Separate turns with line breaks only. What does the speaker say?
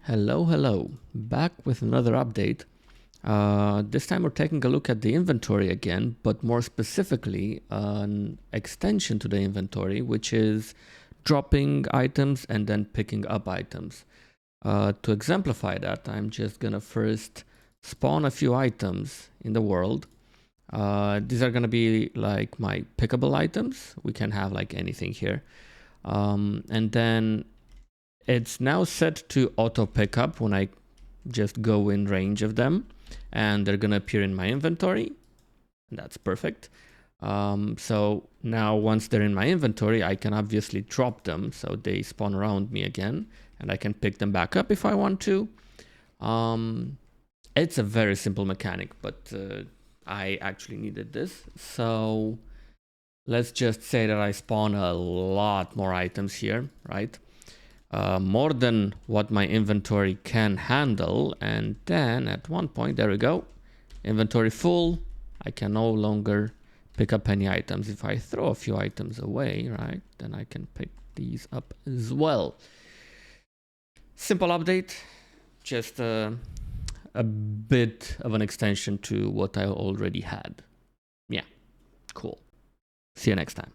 Hello, back with another update. This time we're taking a look at the inventory again, but more specifically an extension to the inventory, which is dropping items and then picking up items. To exemplify that, I'm just gonna first spawn a few items in the world. These are gonna be like my pickable items. We can have like anything here. And then it's now set to auto pickup when I just go in range of them, and they're gonna appear in my inventory. That's perfect. So now once they're in my inventory, I can obviously drop them so they spawn around me again, and I can pick them back up if I want to. It's a very simple mechanic, but I actually needed this. So let's just say that I spawn a lot more items here, right? More than what my inventory can handle, and then at one point, there we go, inventory full. I can no longer pick up any items. If I throw a few items away, right, then I can pick these up as well. Simple update, just a bit of an extension to what I already had. Yeah, cool. See you next time.